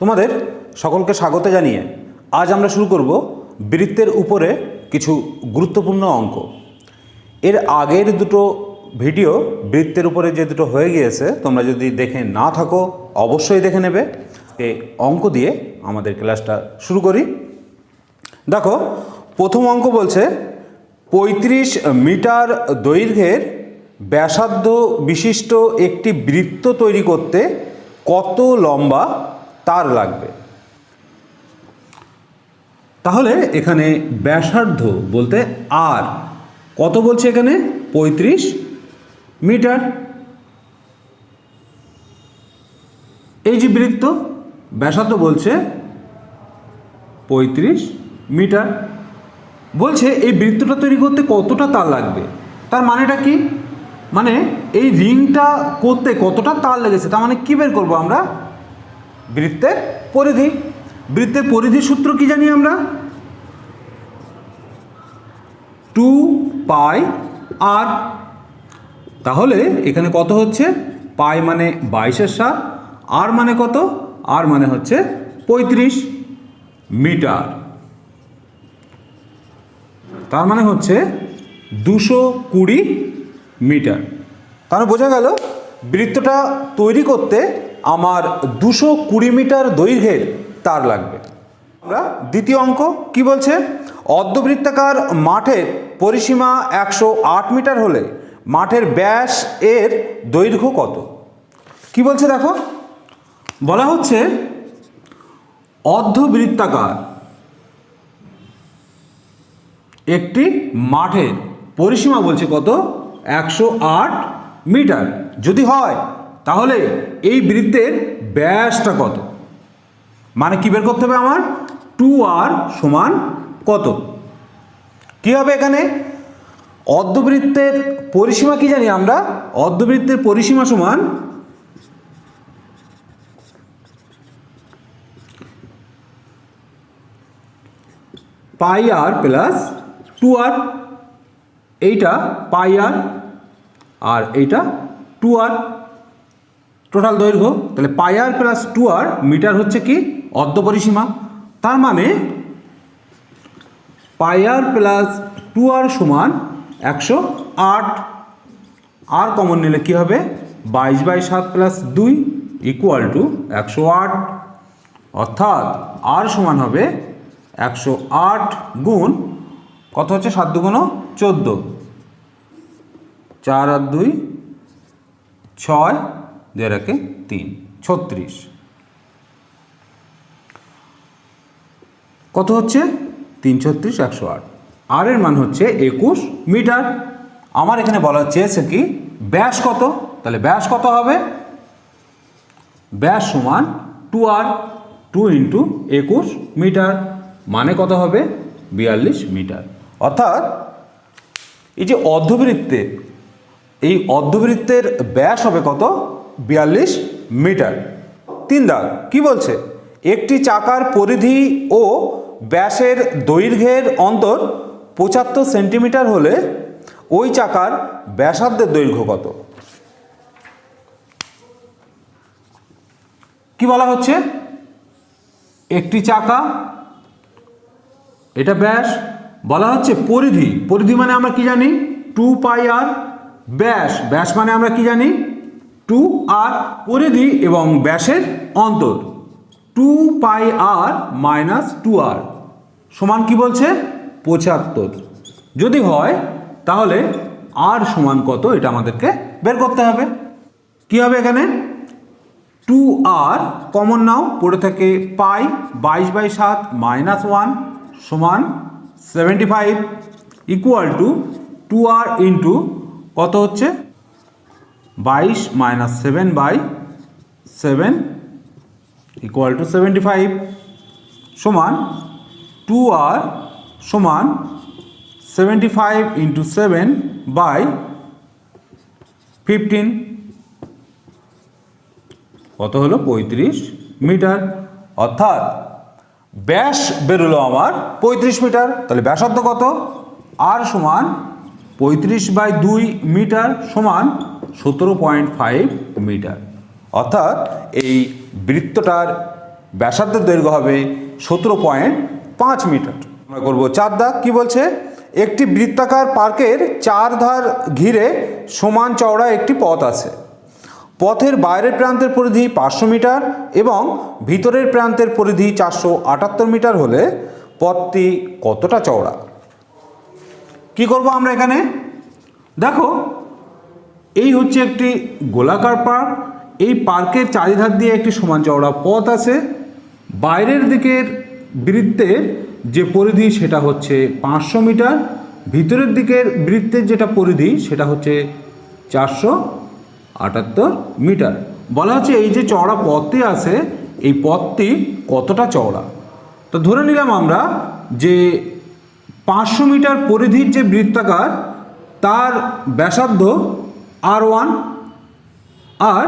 তোমাদের সকলকে স্বাগত জানিয়ে আজ আমরা শুরু করব বৃত্তের উপরে কিছু গুরুত্বপূর্ণ অঙ্ক। এর আগের দুটো ভিডিও বৃত্তের উপরে যে দুটো হয়ে গিয়েছে, তোমরা যদি দেখে না থাকো অবশ্যই দেখে নেবে। এই অঙ্ক দিয়ে আমাদের ক্লাসটা শুরু করি। দেখো, প্রথম অঙ্ক বলছে 35 মিটার দৈর্ঘ্যের ব্যাসার্ধ বিশিষ্ট একটি বৃত্ত তৈরি করতে কত লম্বা তার লাগবে। তাহলে এখানে ব্যাসার্ধ বলতে আর কত বলছে, এখানে 35 মিটার। এই যে বৃত্ত, ব্যাসার্ধ বলছে 35 মিটার। বলছে এই বৃত্তটা তৈরি করতে কতটা তার লাগবে। তার মানেটা কি? মানে এই রিংটা করতে কতটা তার লেগেছে, তার মানে কি বের করবো আমরা? বৃত্তের পরিধি। বৃত্তের পরিধির সূত্র কি জানি আমরা? 2πr। তাহলে এখানে কত হচ্ছে? পাই মানে 22/7, আর মানে কত? আর মানে হচ্ছে 35 মিটার। তার মানে হচ্ছে 220 মিটার। তাহলে বোঝা গেল বৃত্তটা তৈরি করতে আমার 220 মিটার দৈর্ঘ্যের তার লাগবে। আমরা দ্বিতীয় অঙ্ক কি বলছে? অর্ধবৃত্তাকার মাঠের পরিসীমা 108 মিটার হলে মাঠের ব্যাস এর দৈর্ঘ্য কত? কি বলছে দেখো, বলা হচ্ছে অর্ধবৃত্তাকার একটি মাঠের পরিসীমা বলছে কত? 108 মিটার। যদি হয় তাহলে এই বৃত্তের ব্যাসটা কত? মানে কি বের করতে হবে আমার? 2r সমান কত? কি হবে এখানে? অর্ধবৃত্তের পরিসীমা কি জানি আমরা? অর্ধবৃত্তের পরিসীমা সমান πr প্লাস 2r। এইটা πr আর এইটা 2r, টোটাল দৈর্ঘ্য। তাহলে πr প্লাস 2r মিটার হচ্ছে কি? অর্ধ পরিসীমা। তার মানে πr প্লাস 2r সমান 108। আর কমন নিলে কি হবে? 22/7 প্লাস 2 ইকুয়াল টু 108। অর্থাৎ আর সমান হবে 108 গুণ কত হচ্ছে? 7 × 2 = 14, 4 আর 2 6, 2 আর 1 3, 36। কত হচ্ছে? 3 36 108। আর এর মান হচ্ছে 21 মিটার। আমার এখানে বলা চেয়েছে কি ব্যাস কত? তাহলে ব্যাস কত হবে? ব্যাস সমান 2r, 2 × 21 মিটার, মানে কত হবে? 42 মিটার। অর্থাৎ এই যে অর্ধবৃত্তের, এই অর্ধবৃত্তের ব্যাস হবে কত? 42 মিটার। 3 দাগ কি বলছে? একটি চাকার পরিধি ও ব্যাসের দৈর্ঘ্যের অন্তর 75 সেন্টিমিটার হলে ওই চাকার ব্যাসার্ধের দৈর্ঘ্য কত? কি বলা হচ্ছে? একটি চাকা, এটা ব্যাস। বলা হচ্ছে পরিধি, পরিধি মানে আমরা কি জানি? 2πr। ব্যাস, ব্যাস মানে আমরা কি জানি? 2r। পরিধি এবং ব্যাসের অন্তর 2πr মাইনাস 2r সমান কি বলছে? 75। যদি হয় তাহলে r সমান কত এটা আমাদেরকে বের করতে হবে। কি হবে এখানে? 2r কমন নাও, পড়ে থাকে পাই 22/7 মাইনাস 1 সমান 75 ইকুয়াল টু 2r ইন্টু কত হচ্ছে? 22 মাইনাস 7/7 ইকুয়াল টু 75 সমান 2r সমান 75 ইন্টু 7/15 কত হলো? 35 মিটার। অর্থাৎ ব্যাস বেরোলো আমার 35 মিটার। তাহলে ব্যাসার্ধ কত? আর সমান 35/2 মিটার সমান 17.5 মিটার। অর্থাৎ এই বৃত্তটার ব্যাসার্ধের দৈর্ঘ্য হবে 17.5 মিটার। আমরা করব 4 দাগ। কি বলছে? একটি বৃত্তাকার পার্কের 4 ধার ঘিরে সমান চওড়া একটি পথ আছে। পথের বাইরের প্রান্তের পরিধি 500 মিটার এবং ভিতরের প্রান্তের পরিধি 478 মিটার হলে পথটি কতটা চওড়া? কি করব আমরা এখানে? দেখো, এই হচ্ছে একটি গোলাকার পার্ক। এই পার্কের চারিধার দিয়ে একটি সমান চওড়া পথ আছে। বাইরের দিকের বৃত্তের যে পরিধি সেটা হচ্ছে 500 মিটার, ভিতরের দিকের বৃত্তের যেটা পরিধি সেটা হচ্ছে 478 মিটার। বলা হচ্ছে এই যে চওড়া পথটি আছে এই পথটি কতটা চওড়া। তো ধরে নিলাম আমরা যে 500 মিটার পরিধির যে বৃত্তাকার তার ব্যাসার্ধ R1 আর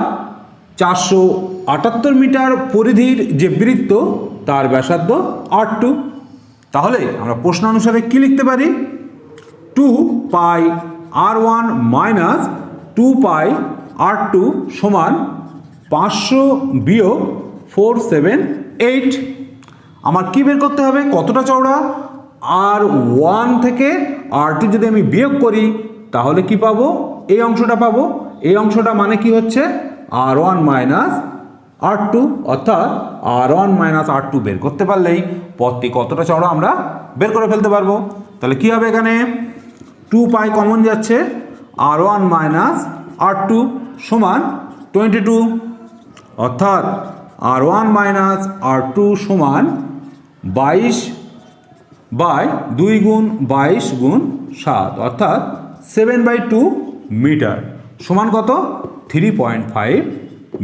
478 মিটার পরিধির যে বৃত্ত তার ব্যাসার্ধ R2। তাহলে আমরা প্রশ্ন অনুসারে কি লিখতে পারি? 2 পাই R1 মাইনাস 2 পাই R2 সমান 500 বিয়োগ 478। আমার কি বের করতে হবে? কতটা চওড়া? R1 থেকে R2 যদি আমি বিয়োগ করি তাহলে কি পাবো? এই অংশটা পাবো। এই অংশটা মানে কি হচ্ছে? R1 মাইনাস R2, অর্থাৎ R1 মাইনাস R2 বের করতে পারলেই পথটি কতটা চওড়া আমরা বের করে ফেলতে পারবো। তাহলে কি হবে? এখানে 2 পাই কমন যাচ্ছে, R1 মাইনাস R2 সমান 22, অর্থাৎ R1 মাইনাস R2 সমান 22 বাই 2 গুণ 22 গুণ 7, অর্থাৎ 7/2 মিটার সমান কত? 3.5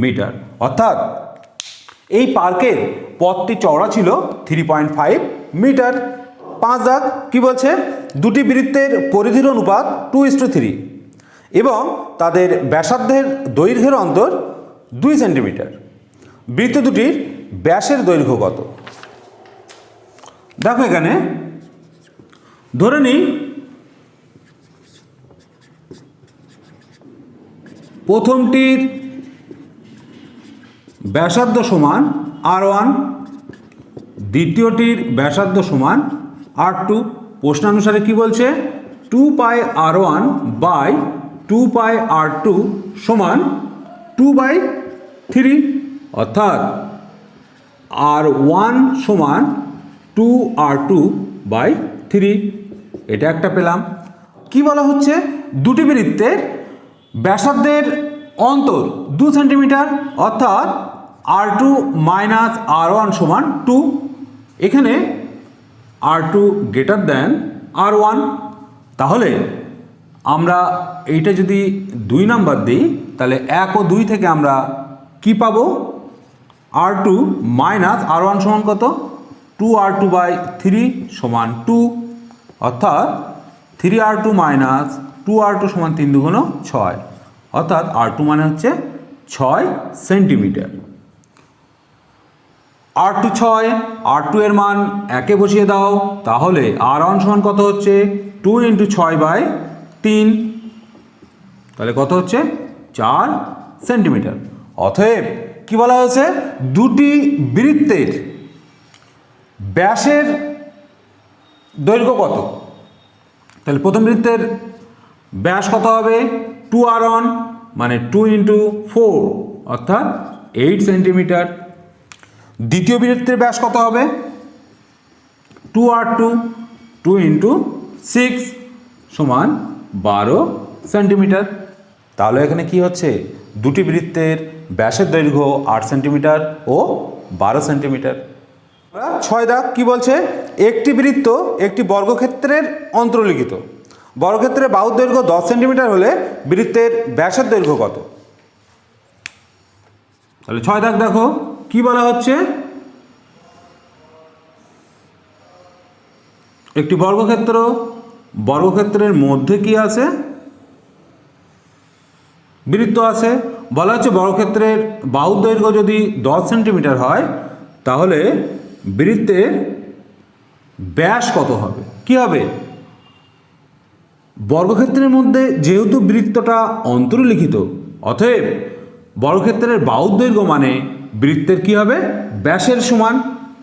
মিটার। অর্থাৎ এই পার্কের পথটি চওড়া ছিল 3.5 মিটার। 5 দাগ। কি বলছে? দুটি বৃত্তের পরিধির অনুপাত 2:3 এবং তাদের ব্যাসার্ধের দৈর্ঘ্যের অন্তর 2 সেন্টিমিটার। বৃত্ত দুটির ব্যাসের দৈর্ঘ্য কত? দেখো, এখানে ধরে নিই প্রথমটির ব্যাসার্ধ সমান R1, দ্বিতীয়টির ব্যাসার্ধ সমান R2। প্রশ্নানুসারে কি বলছে? 2 পাই R1 বাই 2 পাই R2 সমান 2/3, অর্থাৎ R1 সমান 2R2/3। এটা একটা পেলাম। কি বলা হচ্ছে? দুটি বৃত্তের ব্যাসার্ধের অন্তর 2 সেন্টিমিটার, অর্থাৎ R2 মাইনাস R1 সমান 2। এখানে R2 গ্রেটার দেন R1। তাহলে আমরা এইটা যদি 2 নাম্বার দিই তাহলে 1 ও 2 থেকে আমরা কি পাবো? R2 মাইনাস R1 সমান কত? 2R2/3 সমান 2, অর্থাৎ 3R2 মাইনাস 2R2 সমান 3 2 6, অর্থাৎ R2 মানে হচ্ছে 6 সেন্টিমিটার। R2 6, R2 এর মান 1 বসিয়ে দাও, তাহলে R1 সমান কত হচ্ছে? 2 × 6/3, তাহলে কত হচ্ছে? 4 সেন্টিমিটার। অতএব কি বলা হয়েছে? দুটি বৃত্তের ব্যাসের দৈর্ঘ্য কত? তাহলে প্রথম বৃত্তের ব্যাস কত হবে? 2R1 মানে 2 × 4, অর্থাৎ 8 সেন্টিমিটার। দ্বিতীয় বৃত্তের ব্যাস কত হবে? 2R2 2 × 6 সমান 12 সেন্টিমিটার। তাহলে এখানে কি হচ্ছে? দুটি বৃত্তের ব্যাসের দৈর্ঘ্য 8 সেন্টিমিটার ও 12 সেন্টিমিটার। 6 দাগ। কি বলছে? একটি বৃত্ত একটি বর্গক্ষেত্রের অন্তর্লিখিত। বর্গক্ষেত্রের বাহুর দৈর্ঘ্য 10 সেন্টিমিটার হলে বৃত্তের ব্যাসের দৈর্ঘ্য কত? তাহলে 6 দাগ দেখো কি বলা হচ্ছে? একটি বর্গক্ষেত্র, বর্গক্ষেত্রের মধ্যে কি আছে? বৃত্ত আছে। বলা হচ্ছে বর্গক্ষেত্রের বাহুর দৈর্ঘ্য যদি 10 সেন্টিমিটার হয় তাহলে বৃত্তের ব্যাস কত হবে? কি হবে? বর্গক্ষেত্রের মধ্যে যেহেতু বৃত্তটা অন্তর্লিখিত, অতএব বর্গক্ষেত্রের বাহুর দৈর্ঘ্য মানে বৃত্তের কি হবে ব্যাসের সমান,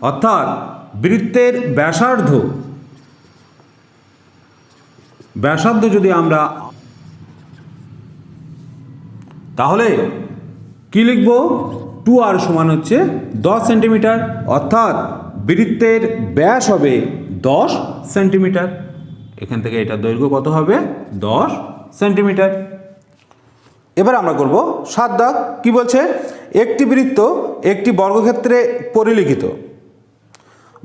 অর্থাৎ বৃত্তের ব্যাসার্ধ যদি আমরা, তাহলে কি লিখব 2r সমান হচ্ছে 10 সেন্টিমিটার, অর্থাৎ বৃত্তের ব্যাস হবে 10 সেন্টিমিটার। এখান থেকে এটার দৈর্ঘ্য কত হবে 10 সেন্টিমিটার। এবার আমরা করব 7 দাগ। কি বলছে, একটি বৃত্ত একটি বর্গক্ষেত্রে পরিলিখিত।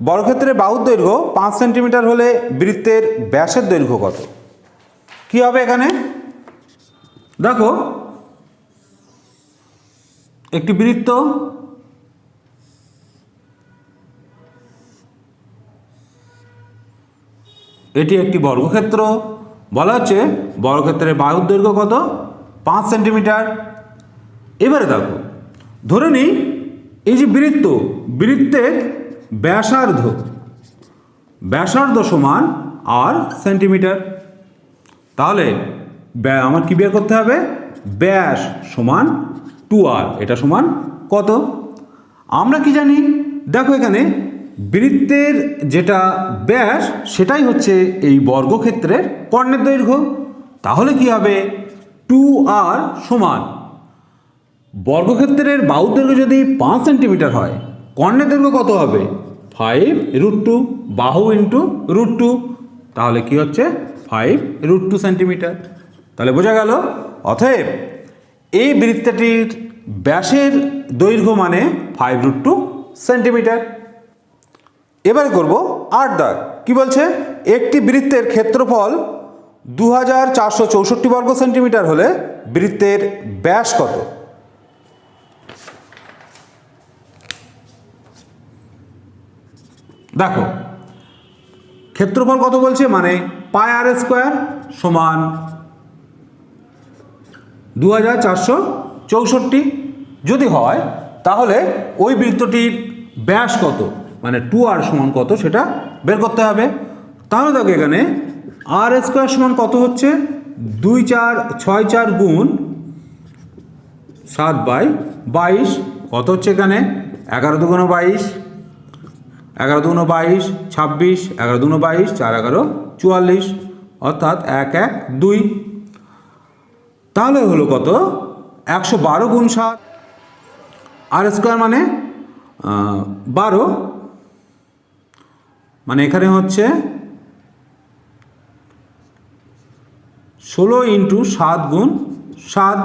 বর্গক্ষেত্রের বাহুর দৈর্ঘ্য 5 সেন্টিমিটার হলে বৃত্তের ব্যাসের দৈর্ঘ্য কত? কি হবে এখানে দেখো, একটি বৃত্ত, এটি একটি বর্গক্ষেত্র, বলা হচ্ছে বর্গক্ষেত্রের বাহুর দৈর্ঘ্য কত 5 সেন্টিমিটার। এবারে দেখো, ধরে নিই এই যে বৃত্তের ব্যাসার্ধ সমান আর সেন্টিমিটার। তাহলে আমার কি বের করতে হবে, ব্যাস সমান 2r, এটা সমান কত? আমরা কি জানি, দেখো এখানে বৃত্তের যেটা ব্যাস সেটাই হচ্ছে এই বর্গক্ষেত্রের কর্ণের দৈর্ঘ্য। তাহলে কি হবে 2r সমান বর্গক্ষেত্রের বাহুর দৈর্ঘ্য যদি 5 সেন্টিমিটার হয়, কর্ণের দৈর্ঘ্য কত হবে 5√2, বাহু ইন্টু √2, তাহলে কি হচ্ছে 5√2 সেন্টিমিটার। তাহলে বোঝা গেল, অতএব এই বৃত্তটির ব্যাসের দৈর্ঘ্য মানে 5√2 সেন্টিমিটার। এবারে করব 8 দাগ। কি বলছে, একটি বৃত্তের ক্ষেত্রফল 2464 বর্গ সেন্টিমিটার হলে বৃত্তের ব্যাস কত? দেখো ক্ষেত্রফল কত বলছে, মানে πr² সমান 2464 যদি হয়, তাহলে ওই বৃত্তটির ব্যাস কত, মানে 2r সমান কত সেটা বের করতে হবে। তাহলে দেখো এখানে r² সমান কত হচ্ছে 2464 গুণ 7/22, কত হচ্ছে এখানে 11 দুগুণ 22, 11 দুগুণ 22, 26, 11 দুগুণ 22, 4 11 44, অর্থাৎ 1 1 2। তাহলে হলো কত 112 গুণ 7, r² মানে 12, মানে এখানে হচ্ছে 16 ইন্টু 7 গুণ 7,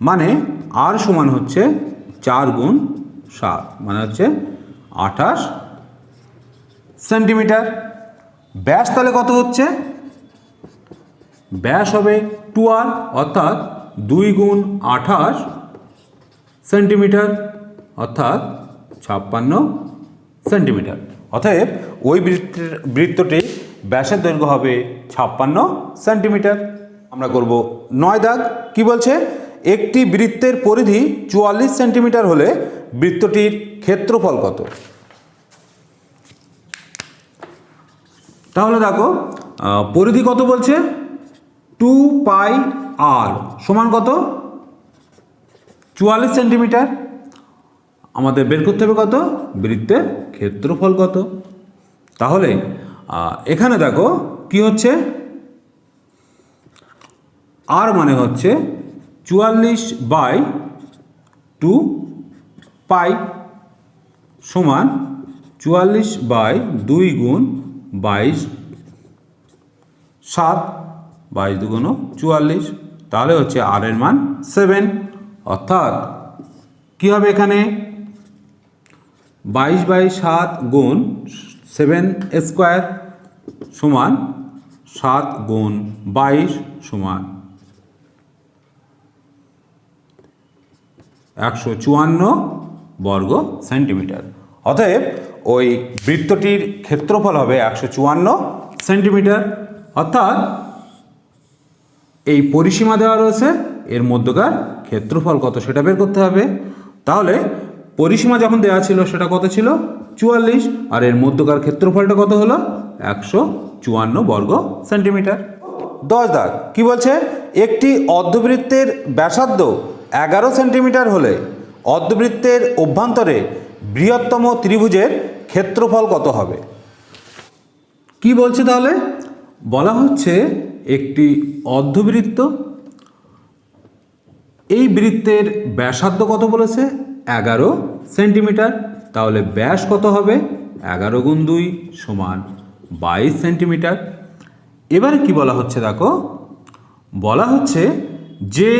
মানে r সমান হচ্ছে 4 গুণ 7, মানে হচ্ছে 28 সেন্টিমিটার। ব্যাস তাহলে কত হচ্ছে, ব্যাস হবে 2r, অর্থাৎ 2 গুণ 28 সেন্টিমিটার, অর্থাৎ 56 সেন্টিমিটার। অতএব ওই বৃত্তটির ব্যাসের দৈর্ঘ্য হবে 56 সেন্টিমিটার। আমরা করব 9 দাগ। কি বলছে, একটি বৃত্তের পরিধি 44 সেন্টিমিটার হলে বৃত্তটির ক্ষেত্রফল কত? তাহলে দেখো পরিধি কত বলছে 2πr সমান কত 44 সেন্টিমিটার। আমাদের বের করতে হবে কত, বৃত্তের ক্ষেত্রফল কত। তাহলে এখানে দেখো কি হচ্ছে, আর মানে হচ্ছে 44/2π সমান 44/2 গুণ 22, 7, 22 দুগুণ 44, তাহলে হচ্ছে আর এর মান 7, অর্থাৎ কি হবে এখানে 22/7 গুণ 7² সমান 7 গুণ 22 সমান 154 বর্গ সেন্টিমিটার। অতএব ওই বৃত্তটির ক্ষেত্রফল হবে 154 সেন্টিমিটার। অর্থাৎ এই পরিসীমা দেওয়া রয়েছে, এর মধ্যকার ক্ষেত্রফল কত সেটা বের করতে হবে। তাহলে পরিসীমা যখন দেওয়া ছিল সেটা কত ছিল 44, আর এর মধ্যকার ক্ষেত্রফলটা কত হলো 154 বর্গ সেন্টিমিটার। 10 দাগ। কি বলছে, একটি অর্ধবৃত্তের ব্যাসার্ধ 11 সেন্টিমিটার হলে অর্ধবৃত্তের অভ্যন্তরে বৃহত্তম ত্রিভুজের ক্ষেত্রফল কত হবে? কি বলছে তাহলে? বলা হচ্ছে একটি অর্ধবৃত্ত, এই বৃত্তের ব্যাসার্ধ কত বলেছে? 11 সেন্টিমিটার। তাহলে ব্যাস কত হবে? 11 গুণ 2 সমান 22 সেন্টিমিটার। এবারে কি বলা হচ্ছে দেখো, বলা হচ্ছে যে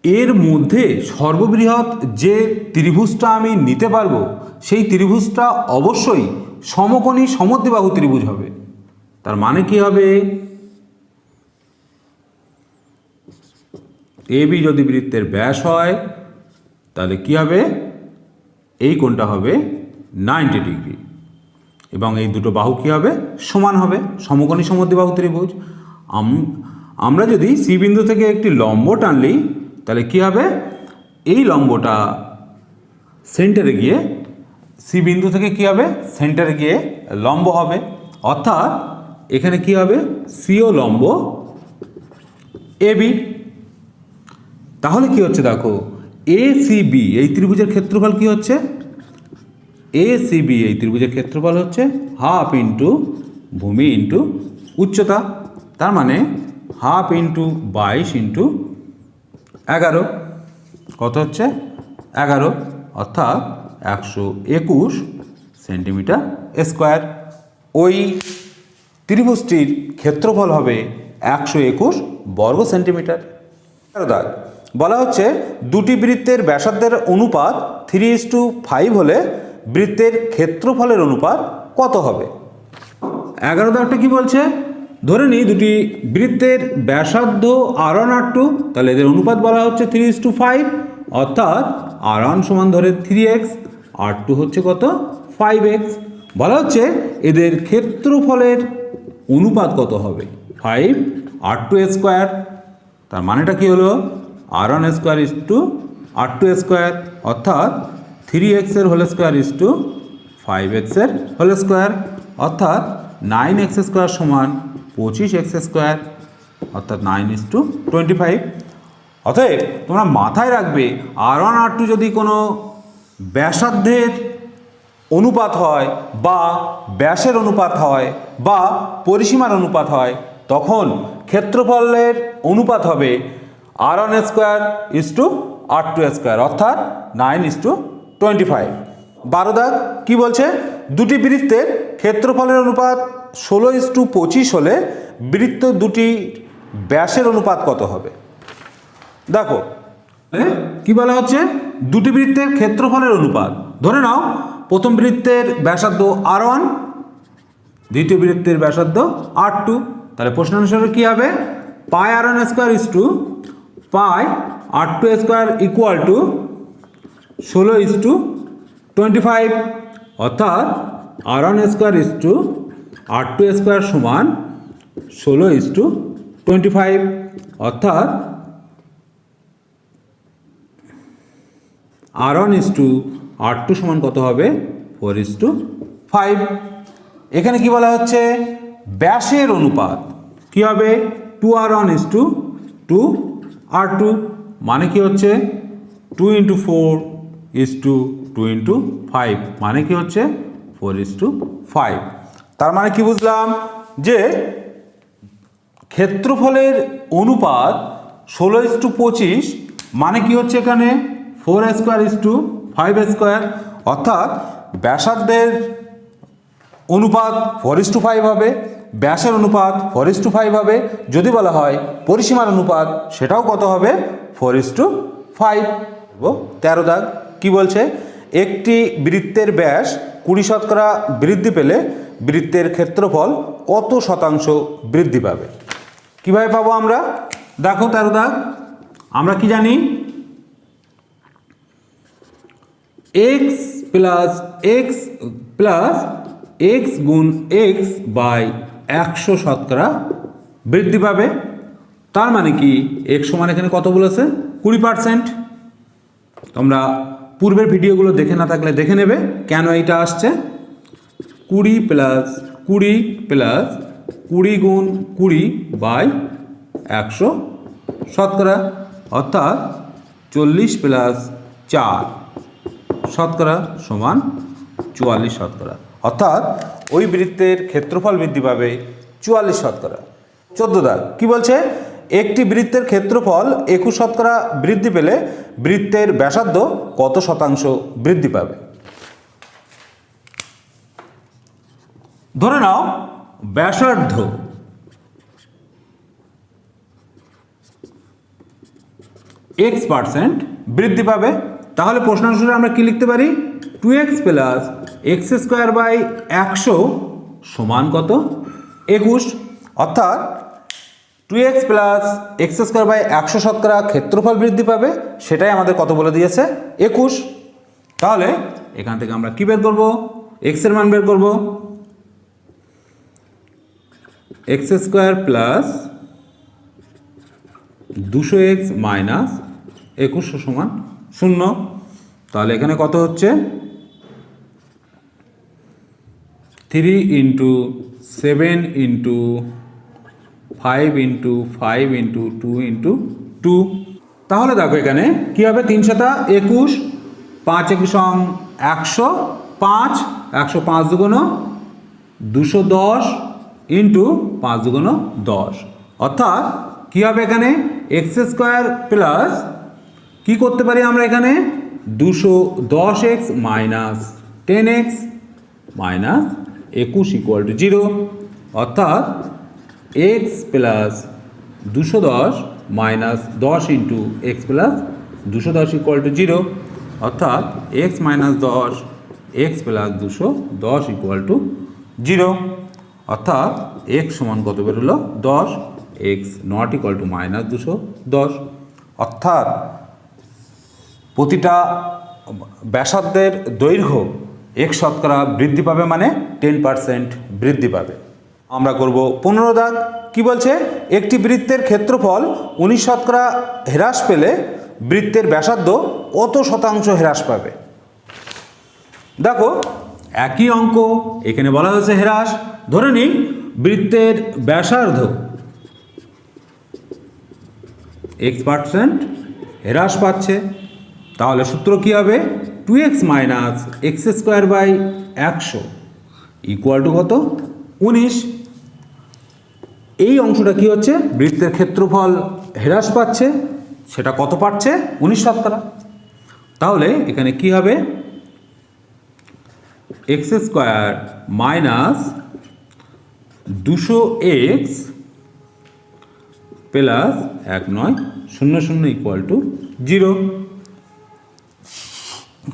এর মধ্যে সর্ববৃহৎ যে ত্রিভুজটা আমি নিতে পারবো সেই ত্রিভুজটা অবশ্যই সমকোণী সমদ্বিবাহু ত্রিভুজ হবে। তার মানে কি হবে? এবি যদি বৃত্তের ব্যাস হয় তাহলে কি হবে? এই কোণটা হবে 90 ডিগ্রি এবং এই দুটো বাহু কি হবে? সমান হবে, সমকোণী সমদ্বিবাহু ত্রিভুজ। আমরা যদি সি বিন্দু থেকে একটি লম্ব টানলি তাহলে কি হবে? এই লম্বটা সেন্টারে গিয়ে সি বিন্দু থেকে কি হবে? সেন্টারে গিয়ে লম্ব হবে, অর্থাৎ এখানে কি হবে? সিও লম্ব এবি। তাহলে কি হচ্ছে দেখো, এ সি বি এই ত্রিভুজের ক্ষেত্রফল কি হচ্ছে? এ সি বি এই ত্রিভুজের ক্ষেত্রফল হচ্ছে হাফ ইন্টু ভূমি ইন্টু উচ্চতা। তার মানে হাফ ইন্টু 22 ইন্টু 11 কত হচ্ছে? 11, অর্থাৎ 121 সেন্টিমিটার স্কোয়ার। ওই ত্রিভুজটির ক্ষেত্রফল হবে 121 বর্গ সেন্টিমিটার। দাগ বলা হচ্ছে দুটি বৃত্তের ব্যাসার্ধের অনুপাত 3:5 হলে বৃত্তের ক্ষেত্রফলের অনুপাত কত হবে? 11 দাগটা কি বলছে? ধরে নিই দুটি বৃত্তের ব্যাসার্ধ R1 R2, তাহলে এদের অনুপাত বলা হচ্ছে 3:5, অর্থাৎ R1 সমান ধরে 3x, R2 হচ্ছে কত? 5x। বলা হচ্ছে এদের ক্ষেত্রফলের অনুপাত কত হবে? 5 R2 স্কোয়ার। তার মানেটা কি হলো? R1 square is two R2 square, অর্থাৎ 3x এর whole square is two 5x এর হোল স্কোয়ার, অর্থাৎ 9x স্কোয়ার সমান 25x স্কোয়ার, অর্থাৎ 9:25। অতএব তোমরা মাথায় রাখবে R1 R2 যদি কোনো ব্যাসার্ধের অনুপাত হয় বা ব্যাসের অনুপাত হয় বা পরিসীমার অনুপাত হয় তখন ক্ষেত্রফলের অনুপাত হবে R1 square is two R2 square, অর্থাৎ 9:25। 12 দাগ কি বলছে? দুটি বৃত্তের ক্ষেত্রফলের অনুপাত 16:25 হলে বৃত্ত দুটি ব্যাসের অনুপাত কত হবে? দেখো কি বলা হচ্ছে, দুটি বৃত্তের ক্ষেত্রফলের অনুপাত। ধরে নাও প্রথম বৃত্তের ব্যাসার্ধ R1, দ্বিতীয় বৃত্তের ব্যাসার্ধ R2। তাহলে প্রশ্ন অনুসারে কি হবে? Pi R1 square is to pi R2 square equal to 16:25, অর্থাৎ R1 square is two R2 square সমান 16:25, অর্থাৎ R1 ইস টু R2 সমান কত হবে? 4:5। এখানে কি বলা হচ্ছে? ব্যাসের অনুপাত কি হবে? 2R1 ইস টু 2R2, মানে কি হচ্ছে? 2 × 4 ইস টু 2 × 5, মানে কি হচ্ছে? 4:5। তার মানে কি বুঝলাম? যে ক্ষেত্রফলের অনুপাত 16:25 মানে কি হচ্ছে? এখানে 4 স্কোয়ার ইস টু 5 স্কোয়ার, অর্থাৎ ব্যাসার্ধের অনুপাত 4:5 হবে, ব্যাসের অনুপাত 4:5 হবে। যদি বলা হয় পরিসীমার অনুপাত সেটাও কত হবে? 4:5। 13 দাগ কি বলছে? একটি বৃত্তের ব্যাস 20% বৃদ্ধি পেলে বৃত্তের ক্ষেত্রফল কত শতাংশ বৃদ্ধি পাবে? কিভাবে পাবো আমরা? দেখো 13 দাগ, আমরা কি জানি? x প্লাস x গুণ x বাই 100% বৃদ্ধি পাবে। তার মানে কি x সমান এখানে কত বলেছে? 20%। তোমরা পূর্বের ভিডিওগুলো দেখে না থাকলে দেখে নেবে কেন এইটা আসছে। 20 প্লাস 20 গুণ 20 বাই 100%, অর্থাৎ 40 প্লাস 4 শতকরা সমান 44 শতকরা, অর্থাৎ ওই বৃত্তের ক্ষেত্রফল বৃদ্ধি পাবে 44 শতকরা। 14 দাগ কি বলছে, একটি বৃত্তের ক্ষেত্রফল 21 শতকরা বৃদ্ধি পেলে বৃত্তের ব্যাসার্ধ কত শতাংশ বৃদ্ধি পাবে? ধরে নাও ব্যাসার্ধ x% বৃদ্ধি পাবে, তাহলে প্রশ্ন অনুসারে আমরা কি লিখতে পারি? 2x plus x square by 100 সমান কত? 21। অর্থাৎ 2x plus x square by 100 শতকরা ক্ষেত্রফল বৃদ্ধি পাবে, সেটাই আমাদের কত বলে দিয়েছে? 21। তাহলে এখান থেকে আমরা কি বের করব? x এর মান বের করব। X square plus 200x minus 21 সমান 0। তাহলে এখানে কত হচ্ছে? 3 into 7 into 5 into 5 into 2 into 2। তাহলে দেখো এখানে কি হবে? 3 7 21, 5 21 100, 5 105 দুগুণ 210 ইন্টু 5 দুগুণ 10। অর্থাৎ কি হবে এখানে? এক্স স্কোয়ার প্লাস কি করতে পারি আমরা এখানে? 210x minus 10x minus 21 equal to 0। অর্থাৎ x plus 210 minus 10 into x plus 210 equal to 0। অর্থাৎ x minus 10 x plus 210 equal to 0। অর্থাৎ x সমান কত বেরোলো? 10, x not equal to minus 210। অর্থাৎ প্রতিটা ব্যাসার্ধের দৈর্ঘ্য 1 শতকরা বৃদ্ধি পাবে, মানে 10% বৃদ্ধি পাবে। আমরা করব 15 দাগ। কি বলছে? একটি বৃত্তের ক্ষেত্রফল 19 শতকরা হ্রাস পেলে বৃত্তের ব্যাসার্ধ কত শতাংশ হ্রাস পাবে? দেখো একই অঙ্ক, এখানে বলা হয়েছে হ্রাস। ধরে নিই বৃত্তের ব্যাসার্ধ x% হ্রাস পাচ্ছে, তাহলে সূত্র কি হবে? 2x minus x square by 100 equal to কত? 19। এই অংশটা কি হচ্ছে? বৃত্তের ক্ষেত্রফল হ্রাস পাচ্ছে, সেটা কত পাচ্ছে? 19 শতকরা। তাহলে এখানে কি হবে? X square minus 200x plus 1900 equal to 0।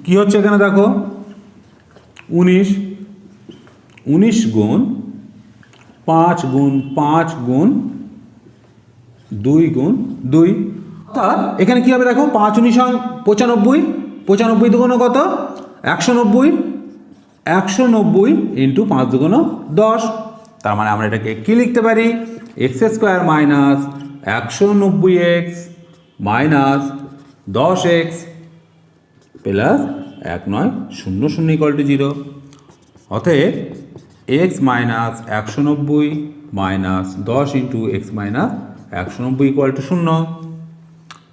কি হচ্ছে এখানে? দেখো 19 গুণ 5 গুণ 5 গুণ 2 গুণ 2। অর্থাৎ এখানে কি হবে? দেখো 5 19 95, 95 দুগুণ কত? 190, 190 ইন্টু 5 দুগুণ 10। তার মানে আমরা এটাকে কি লিখতে পারি? X square minus 190x minus 10x plus 1900 equal to 0। অতএব x minus 190 minus 10 into x minus 190 equal to 0।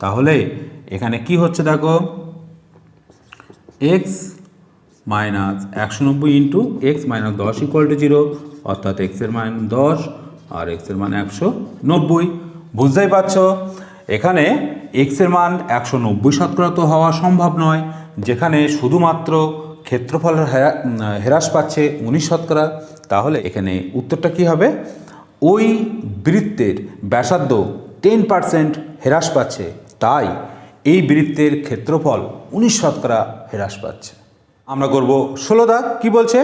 তাহলে এখানে কি হচ্ছে? দেখো x minus 190 into x minus 10 equal to 0। অর্থাৎ এক্সের মান 10 আর এক্সের মান 190। বুঝতেই পারছ এখানে এক্সের মান 190 শতকরা তো হওয়া সম্ভব নয়, যেখানে শুধুমাত্র ক্ষেত্রফল হ্রাস পাচ্ছে 19 শতকরা। তাহলে এখানে উত্তরটা কি হবে? ওই বৃত্তের ব্যাসার্ধ 10% হ্রাস পাচ্ছে, তাই এই বৃত্তের ক্ষেত্রফল 19 শতকরা হ্রাস পাচ্ছে। আমরা করব 16 দাগ। কি বলছে?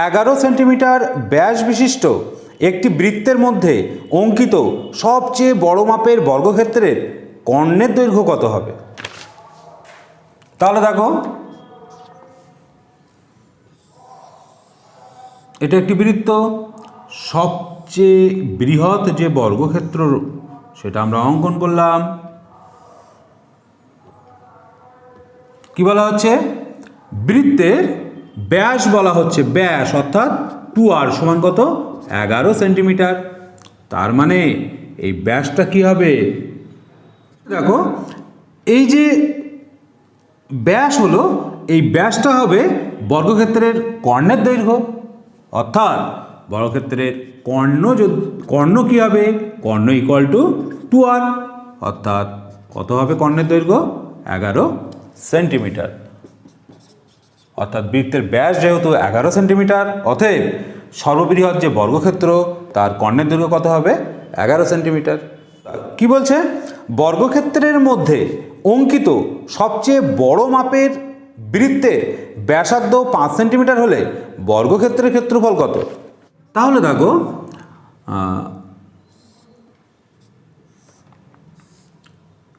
11 সেন্টিমিটার ব্যাস বিশিষ্ট একটি বৃত্তের মধ্যে অঙ্কিত সবচেয়ে বড় মাপের বর্গক্ষেত্রের কর্ণের দৈর্ঘ্য কত হবে? তাহলে দেখো এটা একটি বৃত্ত, সবচেয়ে বৃহৎ যে বর্গক্ষেত্র সেটা আমরা অঙ্কন করলাম। কি বলা হচ্ছে? বৃত্তের ব্যাস বলা হচ্ছে, ব্যাস অর্থাৎ 2r সমান কত? 11 সেন্টিমিটার। তার মানে এই ব্যাসটা কি হবে? দেখো এই যে ব্যাস হলো, এই ব্যাসটা হবে বর্গক্ষেত্রের কর্ণের দৈর্ঘ্য, অর্থাৎ বর্গক্ষেত্রের কর্ণ কী হবে, কর্ণ ইকুয়াল টু 2r, অর্থাৎ কত হবে কর্ণের দৈর্ঘ্য 11 সেন্টিমিটার। অর্থাৎ বৃত্তের ব্যাস যেহেতু 11 সেন্টিমিটার, অতএব সর্ববৃহৎ যে বর্গক্ষেত্র তার কর্ণের দৈর্ঘ্য কত হবে 11 সেন্টিমিটার। কি বলছে, বর্গক্ষেত্রের মধ্যে অঙ্কিত সবচেয়ে বড় মাপের বৃত্তের ব্যাসার্ধ 5 সেন্টিমিটার হলে বর্গক্ষেত্রের ক্ষেত্রফল কত? তাহলে দেখো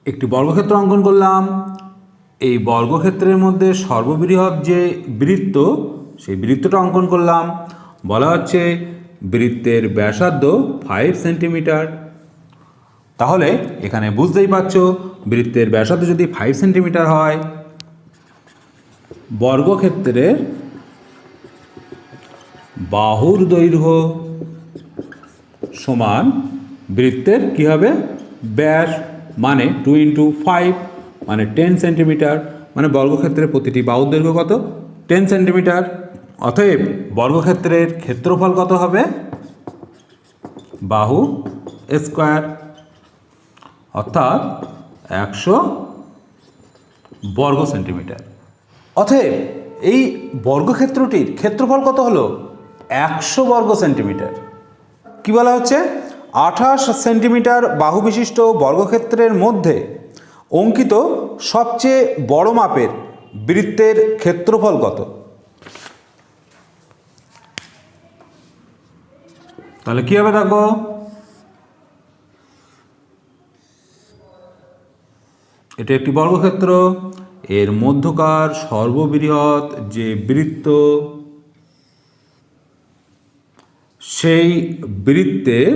একটি বর্গক্ষেত্র অঙ্কন করলাম। এই বর্গক্ষেত্রের মধ্যে সর্ববৃহৎ যে বৃত্ত, সেই বৃত্তটা অঙ্কন করলাম। বলা হচ্ছে বৃত্তের ব্যাসার্ধ 5 সেন্টিমিটার। তাহলে এখানে বুঝতেই পারছো, বৃত্তের ব্যাসার্ধ যদি 5 সেন্টিমিটার হয়, বর্গক্ষেত্রের বাহুর দৈর্ঘ্য সমান বৃত্তের কী হবে ব্যাস, মানে 2 × 5 মানে 10 সেন্টিমিটার, মানে বর্গক্ষেত্রের প্রতিটি বাহুর দৈর্ঘ্য কত 10 সেন্টিমিটার। অতএব বর্গক্ষেত্রের ক্ষেত্রফল কত হবে বাহু স্কোয়ার, অর্থাৎ 100 বর্গ সেন্টিমিটার। অতএব এই বর্গক্ষেত্রটির ক্ষেত্রফল কত হলো 100 বর্গ সেন্টিমিটার। কি বলা হচ্ছে, 28 সেন্টিমিটার বাহু বিশিষ্ট বর্গক্ষেত্রের মধ্যে অঙ্কিত সবচেয়ে বড় মাপের বৃত্তের ক্ষেত্রফল কত? তাহলে কি হবে দেখো, এটা একটি বর্গক্ষেত্র, এর মধ্যকার সর্ববৃহৎ যে বৃত্ত, সেই বৃত্তের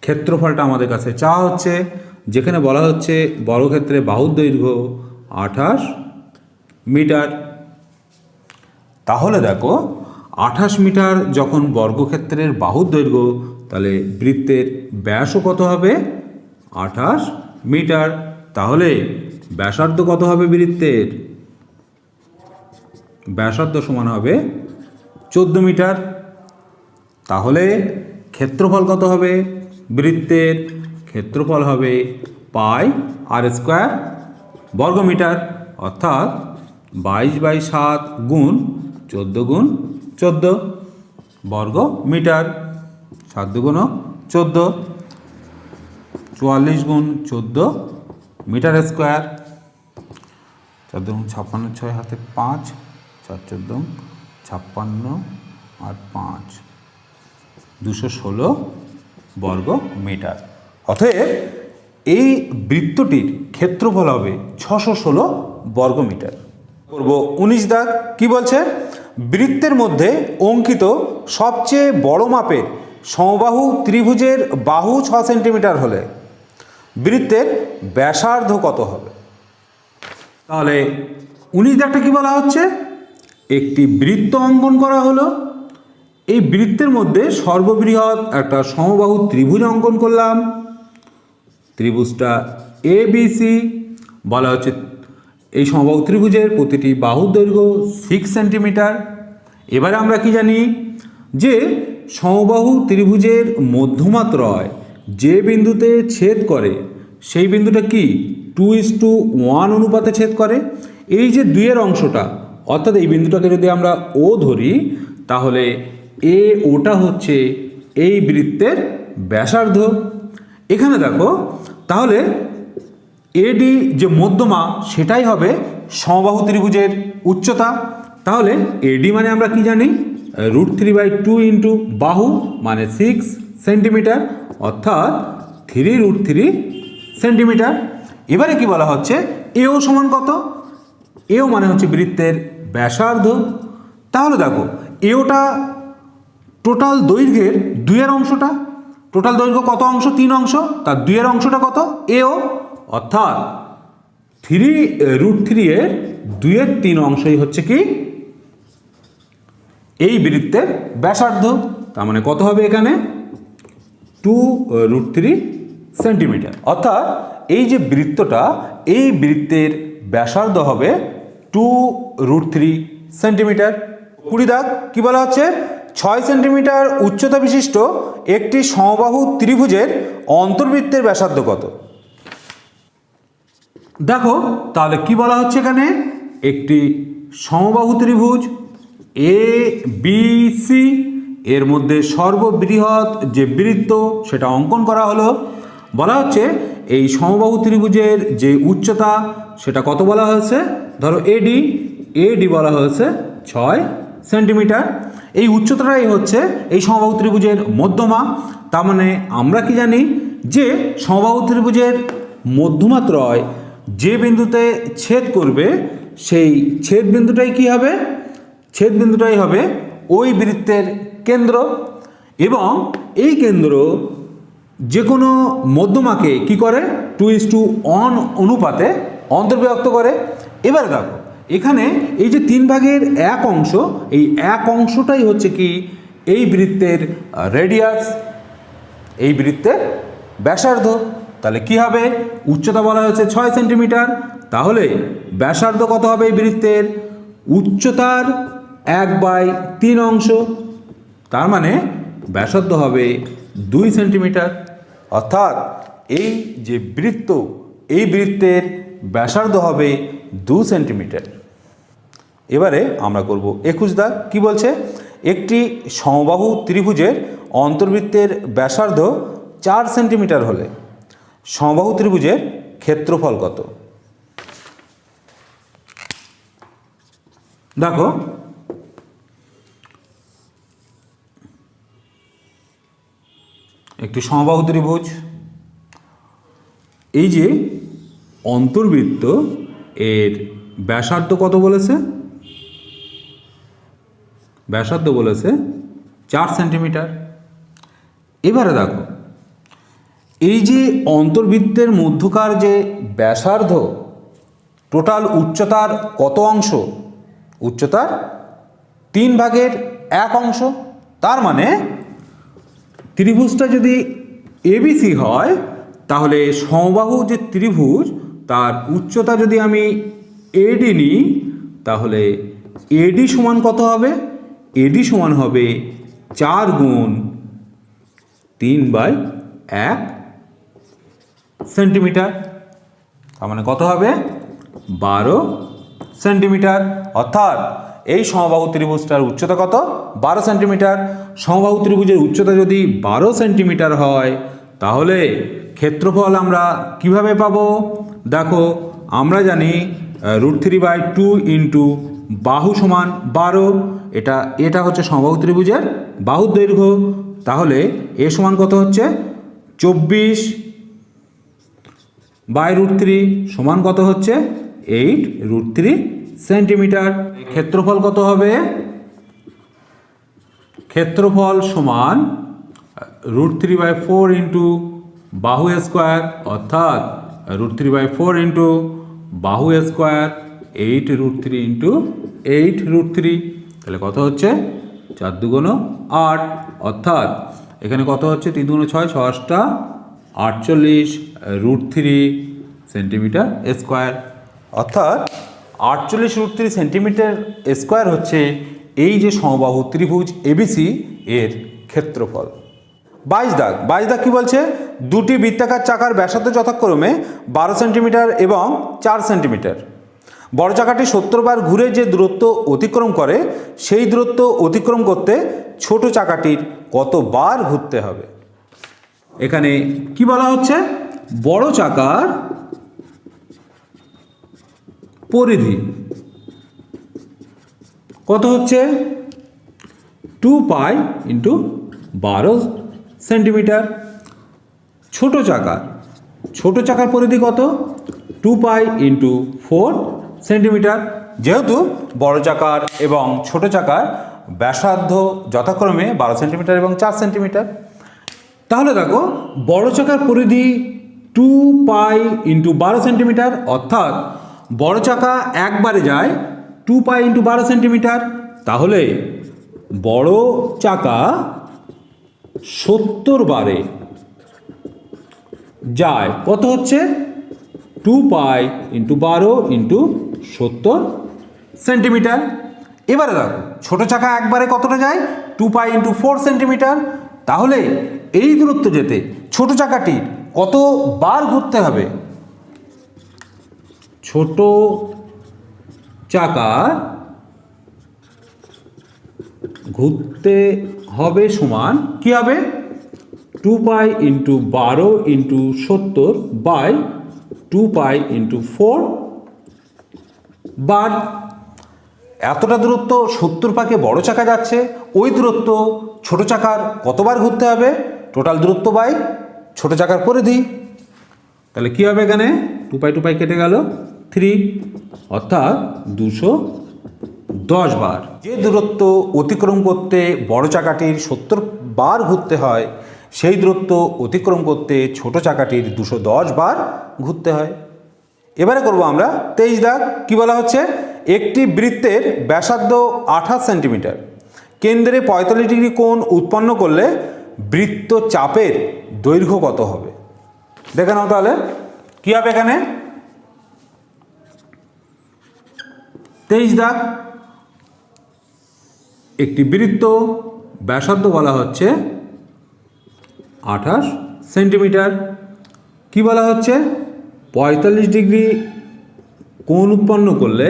ক্ষেত্রফলটা আমাদের কাছে চাওয়া হচ্ছে, যেখানে বলা হচ্ছে বর্গক্ষেত্রে বাহুর দৈর্ঘ্য 28 মিটার। তাহলে দেখো 28 মিটার যখন বর্গক্ষেত্রের বাহুর দৈর্ঘ্য, তাহলে বৃত্তের ব্যাসও কত হবে 28 মিটার। তাহলে ব্যাসার্ধ কত হবে বৃত্তের, ব্যাসার্ধ সমান হবে 14 মিটার। তাহলে ক্ষেত্রফল কত হবে বৃত্তের, ক্ষেত্রফল হবে πr² বর্গমিটার, অর্থাৎ 22/7 গুণ 14 গুণ 14 বর্গ মিটার, 7 দুগুণ 14, 44 গুণ 14 মিটার স্কোয়ার। 4 দুগুণ 56, 6 হাতে 5, 4 14 56 আর 5 216 বর্গ মিটার। অতএব এই বৃত্তটির ক্ষেত্রফল হবে 616 বর্গ মিটার। করব 19 দাগ। কি বলছে, বৃত্তের মধ্যে অঙ্কিত সবচেয়ে বড় মাপের সমবাহু ত্রিভুজের বাহু 6 সেন্টিমিটার হলে বৃত্তের ব্যাসার্ধ কত হবে? তাহলে 19 দাগটা কি বলা হচ্ছে, একটি বৃত্ত অঙ্কন করা হলো, এই বৃত্তের মধ্যে সর্ববৃহৎ একটা সমবাহু ত্রিভুজ অঙ্কন করলাম। ত্রিভুজটা ABC। বলা হচ্ছে এই সমবাহু ত্রিভুজের প্রতিটি বাহুর দৈর্ঘ্য 6 সেন্টিমিটার। এবারে আমরা কি জানি যে সমবাহু ত্রিভুজের মধ্যমাত্রয় যে বিন্দুতে ছেদ করে সেই বিন্দুটা কি 2:1 অনুপাতে ছেদ করে। এই যে 2 এর অংশটা, অর্থাৎ এই বিন্দুটাকে যদি আমরা O ধরি, তাহলে ওটা হচ্ছে এই বৃত্তের ব্যাসার্ধ। এখানে দেখো, তাহলে এডি যে মধ্যমা সেটাই হবে সমবাহু ত্রিভুজের উচ্চতা। তাহলে এডি মানে আমরা কি জানি, √3/2 ইন্টু বাহু মানে 6 সেন্টিমিটার, অর্থাৎ 3√3 সেন্টিমিটার। এবারে কি বলা হচ্ছে, এও সমান কত, এও মানে হচ্ছে বৃত্তের ব্যাসার্ধ। তাহলে দেখো এওটা টোটাল দৈর্ঘ্যের 2 এর অংশটা, টোটাল দৈর্ঘ্য কত অংশ, 3 অংশ, তার 2 এর অংশটা কত এও, অর্থাৎ 3√3 এর 2 এর 3 অংশই হচ্ছে কি এই বৃত্তের ব্যাসার্ধ। তার মানে কত হবে এখানে 2√3 সেন্টিমিটার। অর্থাৎ এই যে বৃত্তটা, এই বৃত্তের ব্যাসার্ধ হবে 2√3 সেন্টিমিটার। 20 দাগ কি বলা হচ্ছে, 6 সেন্টিমিটার উচ্চতা বিশিষ্ট একটি সমবাহু ত্রিভুজের অন্তর্বৃত্তের ব্যাসার্ধ কত? দেখো তাহলে কি বলা হচ্ছে এখানে, একটি সমবাহু ত্রিভুজ এ বি সি, এর মধ্যে সর্ববৃহৎ যে বৃত্ত সেটা অঙ্কন করা হলো। বলা হচ্ছে এই সমবাহু ত্রিভুজের যে উচ্চতা সেটা কত বলা হয়েছে, ধরো এডি বলা হয়েছে 6 সেন্টিমিটার। এই উচ্চতাটাই হচ্ছে এই সমবাহু ত্রিভুজের মধ্যমা। তার মানে আমরা কি জানি যে সমবাহু ত্রিভুজের মধ্যমাত্রয় যে বিন্দুতে ছেদ করবে সেই ছেদ বিন্দুটাই কি হবে, ছেদ বিন্দুটাই হবে ওই বৃত্তের কেন্দ্র। এবং এই কেন্দ্র যে কোনো মধ্যমাকে কি করে, 2:1 অনুপাতে অন্তর্বিভক্ত করে। এবার দেখো এখানে এই যে 3 ভাগের 1 অংশ, এই 1 অংশটাই হচ্ছে কি এই বৃত্তের রেডিয়াস, এই বৃত্তের ব্যাসার্ধ। তাহলে কি হবে, উচ্চতা বলা হয়েছে 6 সেন্টিমিটার, তাহলে ব্যাসার্ধ কত হবে এই বৃত্তের, উচ্চতার 1/3 অংশ, তার মানে ব্যাসার্ধ হবে 2 সেন্টিমিটার। অর্থাৎ এই যে বৃত্ত, এই বৃত্তের ব্যাসার্ধ হবে 2 সেন্টিমিটার। এবারে আমরা করব 21 দাগ। কি বলছে, একটি সমবাহু ত্রিভুজের অন্তর্বৃত্তের ব্যাসার্ধ 4 সেন্টিমিটার হলে সমবাহু ত্রিভুজের ক্ষেত্রফল কত? দেখো একটি সমবাহু ত্রিভুজ, এই যে অন্তর্বৃত্ত এর ব্যাসার্ধ কত বলেছে, ব্যাসার্ধ বলেছে 4 সেন্টিমিটার। এবারে দেখো এই যে অন্তর্বৃত্তের মধ্যকার যে ব্যাসার্ধ, টোটাল উচ্চতার কত অংশ, উচ্চতার 3 ভাগের 1 অংশ। তার মানে ত্রিভুজটা যদি এবিসি হয় তাহলে সমবাহু যে ত্রিভুজ তার উচ্চতা যদি আমি এডি নিই তাহলে এডি সমান কত হবে, এডি সমান হবে 4 গুণ 3/1 সেন্টিমিটার। তার মানে কত হবে, 12 সেন্টিমিটার। অর্থাৎ এই সমবাহু ত্রিভুজটার উচ্চতা কত, 12 সেন্টিমিটার। সমবাহু ত্রিভুজের উচ্চতা যদি 12 সেন্টিমিটার হয় তাহলে ক্ষেত্রফল আমরা কিভাবে পাবো, দেখো আমরা জানি √3/2 ইন্টু বাহু সমান 12, এটা হচ্ছে সমবাহু ত্রিভুজের বাহুর দৈর্ঘ্য। তাহলে এ সমান কত হচ্ছে, 24/√3 সমান কত হচ্ছে 8√3 সেন্টিমিটার। ক্ষেত্রফল কত হবে, ক্ষেত্রফল সমান √3/4 ইন্টু বাহু স্কোয়ার, অর্থাৎ √3/4 ইন্টু বাহু স্কোয়ার 8√3 ইন্টু 8√3। তাহলে কত হচ্ছে, 4 2 8, অর্থাৎ এখানে কত হচ্ছে 3 2 6 6 8 48 √3 সেন্টিমিটার স্কোয়ার। অর্থাৎ 48√3 সেন্টিমিটার স্কোয়ার হচ্ছে এই যে সমবাহু ত্রিভুজ এবিসি এর ক্ষেত্রফল। 22 দাগ। 22 দাগ কি বলছে, দুটি বৃত্তাকার চাকার ব্যাসার্ধ যথাক্রমে 12 সেন্টিমিটার এবং 4 সেন্টিমিটার। বড় চাকাটি 70 বার ঘুরে যে দূরত্ব অতিক্রম করে সেই দূরত্ব অতিক্রম করতে ছোট চাকাটির কতবার ঘুরতে হবে? এখানে কি বলা হচ্ছে, বড় চাকার পরিধি কত হচ্ছে 2π ইন্টু 12 সেন্টিমিটার। ছোট চাকার পরিধি কত, 2π ইন্টু 4 সেন্টিমিটার। যেহেতু বড় চাকার এবং ছোট চাকার ব্যাসার্ধ যথাক্রমে 12 সেন্টিমিটার এবং 4 সেন্টিমিটার, তাহলে দেখো বড় চাকার পরিধি 2π ইন্টু 12 সেন্টিমিটার, অর্থাৎ বড় চাকা একবারে যায় 2π ইন্টু 12 সেন্টিমিটার। তাহলে বড় চাকা 70 বারে যায় কত হচ্ছে 2 পাই ইন্টু 12 ইন্টু 70 সেন্টিমিটার। এবারে দেখো ছোট চাকা একবারে কতটা যায়, 2 পাই ইন্টু 4 সেন্টিমিটার। তাহলে এই দূরত্ব যেতে ছোট চাকাটির কত বার ঘুরতে হবে? ছোট চাকা ঘুরতে হবে সমান কি হবে, 2 pi into 12 into 70 by 2 pi into 4 বার। এতটা দূরত্ব 70 পাকে বড় চাকা যাচ্ছে, ওই দূরত্ব ছোট চাকার কতবার ঘুরতে হবে? টোটাল দূরত্ব বাই ছোট চাকার পরিধি। তাহলে কি হবে এখানে, 2 পাই কেটে গেল 3, অর্থাৎ 210 বার। যে দূরত্ব অতিক্রম করতে বড় চাকাটির 70 বার ঘুরতে হয়, সেই দূরত্ব অতিক্রম করতে ছোট চাকাটির 210 বার ঘুরতে হয়। এবারে করব আমরা 23 দাগ। কি বলা হচ্ছে, একটি বৃত্তের ব্যাসার্ধ 28 সেন্টিমিটার, কেন্দ্রে 45 ডিগ্রি কোণ উৎপন্ন করলে বৃত্ত চাপের দৈর্ঘ্য কত হবে? দেখে নাও তাহলে কি হবে এখানে। 23 দাগ, একটি বৃত্ত ব্যাসার্ধ বলা হচ্ছে 28 সেন্টিমিটার, কি বলা হচ্ছে 45 ডিগ্রি কোণ উৎপন্ন করলে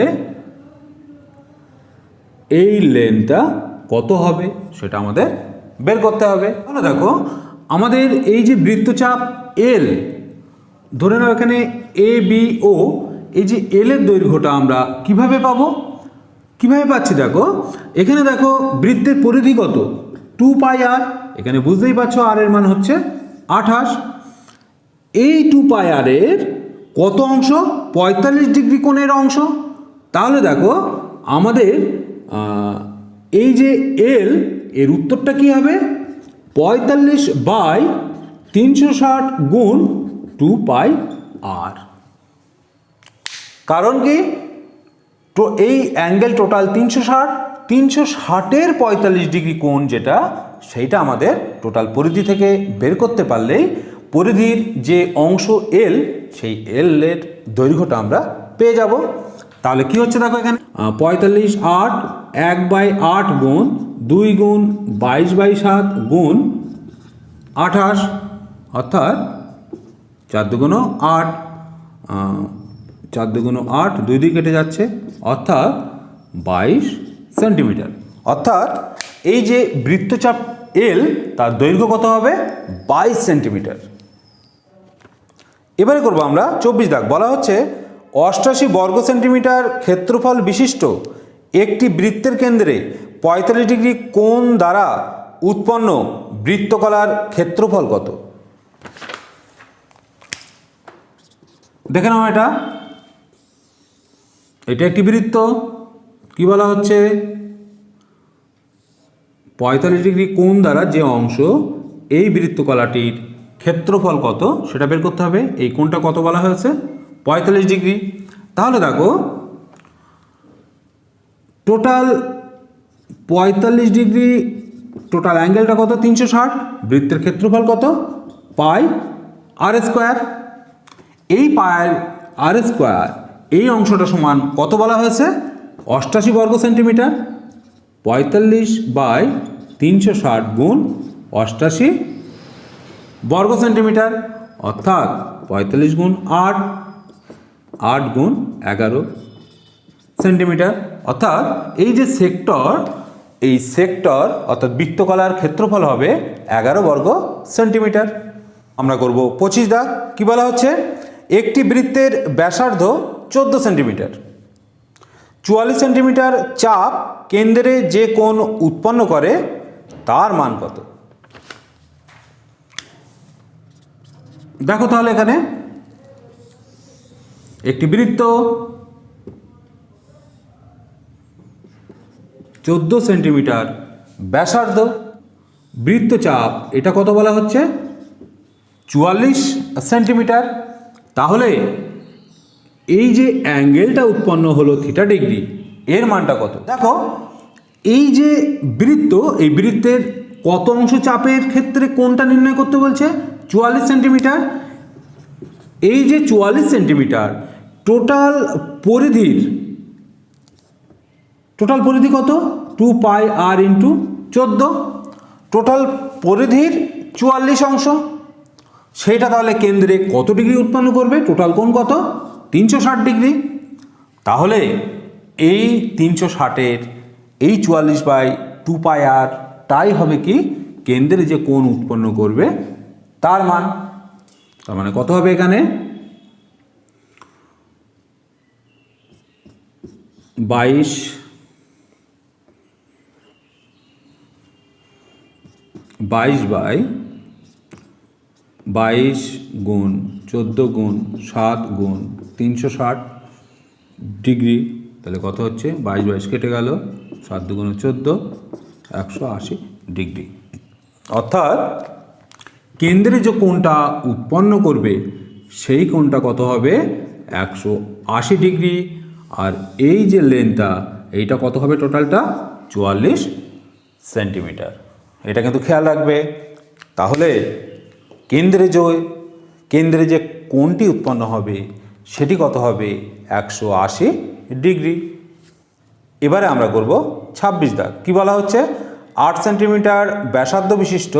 এই লেনটা কত হবে সেটা আমাদের বের করতে হবে। তাহলে দেখো আমাদের এই যে বৃত্তচাপ এল, ধরে নাও এখানে এ বি ও, এই যে এল এর দৈর্ঘ্যটা আমরা কিভাবে পাবো? কিভাবে পাচ্ছি দেখো, এখানে দেখো বৃত্তের পরিধি কত, 2 পাই আর, এখানে বুঝতেই পারছো আর এর মান হচ্ছে 28। এই 2 পাই আর এর কত অংশ? 45 ডিগ্রি কোণের অংশ। তাহলে দেখো আমাদের এই যে এল এর উত্তরটা কি হবে, 45 বাই 360 গুণ 2 পাই আর। কারণ কি, তো এই অ্যাঙ্গেল টোটাল 360, 360-এর 45 ডিগ্রি কোণ যেটা, সেইটা আমাদের টোটাল পরিধি থেকে বের করতে পারলেই পরিধির যে অংশ এল, সেই এল এর দৈর্ঘ্যটা আমরা পেয়ে যাব। তাহলে কি হচ্ছে দেখো এখানে, 45 8, 1/8 গুণ 2 গুণ 22/7 গুণ 28, অর্থাৎ 4 দুগুণ 8, 4 দুগুণ 8, 2 দিয়ে কেটে যাচ্ছে, অর্থাৎ 22 সেন্টিমিটার। অর্থাৎ এই যে বৃত্তচাপ এল তার দৈর্ঘ্য কত হবে, 22 সেন্টিমিটার। এবারে করব আমরা 24 দাগ। বলা হচ্ছে 88 বর্গ সেন্টিমিটার ক্ষেত্রফল বিশিষ্ট একটি বৃত্তের কেন্দ্রে 45 ডিগ্রি কোণ দ্বারা উৎপন্ন বৃত্তকলার ক্ষেত্রফল কত? দেখে নাও, এটা একটি বৃত্ত, কি বলা হচ্ছে 45 ডিগ্রি কোণ দ্বারা যে অংশ, এই বৃত্তকলাটির ক্ষেত্রফল কত সেটা বের করতে হবে। এই কোণটা কত বলা হয়েছে, 45 ডিগ্রি। তাহলে দেখো টোটাল 45 ডিগ্রি, টোটাল অ্যাঙ্গেলটা কত, 360, বৃত্তের ক্ষেত্রফল কত, পাই আর স্কোয়ার। এই পাই আর স্কোয়ার এই অংশটা সমান কত বলা হয়েছে, 88 বর্গ সেন্টিমিটার। 45 বাই 360 গুণ 88 বর্গ সেন্টিমিটার, অর্থাৎ 45 গুণ 8, 8 গুণ 11 সেন্টিমিটার। অর্থাৎ এই যে সেক্টর, এই সেক্টর অর্থাৎ বৃত্তকলার ক্ষেত্রফল হবে 11 বর্গ সেন্টিমিটার। আমরা করব 25 দাগ। কি বলা হচ্ছে, একটি বৃত্তের ব্যাসার্ধ 14 সেন্টিমিটার, 44 সেন্টিমিটার চাপ কেন্দ্রে যে কোণ উৎপন্ন করে তার মান কত? দেখো তাহলে এখানে একটি বৃত্ত 14 সেন্টিমিটার ব্যাসার্ধ, বৃত্তচাপ এটা কত বলা হচ্ছে, 44 সেন্টিমিটার। তাহলে এই যে অ্যাঙ্গেলটা উৎপন্ন হলো থিটা ডিগ্রি, এর মানটা কত? দেখো এই যে বৃত্ত, এই বৃত্তের কত অংশ চাপের ক্ষেত্রে কোণটা নির্ণয় করতে বলছে, 44 সেন্টিমিটার। এই যে 44 সেন্টিমিটার টোটাল পরিধি কত? 2 পাই আর ইন্টু 14, টোটাল পরিধির 44 অংশ। সেইটা তাহলে কেন্দ্রে কত ডিগ্রি উৎপন্ন করবে? টোটাল কোণ কত? 360 ডিগ্রি। তাহলে এই 360-এর এই 44/2 পাই আর তাই হবে কি কেন্দ্রে যে কোণ উৎপন্ন করবে তার মান। তার মানে কত হবে এখানে? 22 গুণ 14 গুণ 7 গুণ 360 ডিগ্রি। তাহলে কত হচ্ছে? 22 কেটে গেল, 7 দুগুণে 14, 180 ডিগ্রি। অর্থাৎ কেন্দ্রে যে কোণটা উৎপন্ন করবে সেই কোণটা কত হবে? 180 ডিগ্রি। আর এই যে লেন্থটা এইটা কত হবে? টোটালটা 44 সেন্টিমিটার। এটা কিন্তু খেয়াল রাখবে। তাহলে কেন্দ্রে যে কোণটি উৎপন্ন হবে সেটি কত হবে? 180 ডিগ্রি। এবারে আমরা করব 26 দাগ। কি বলা হচ্ছে? 8 সেন্টিমিটার ব্যাসার্ধ বিশিষ্ট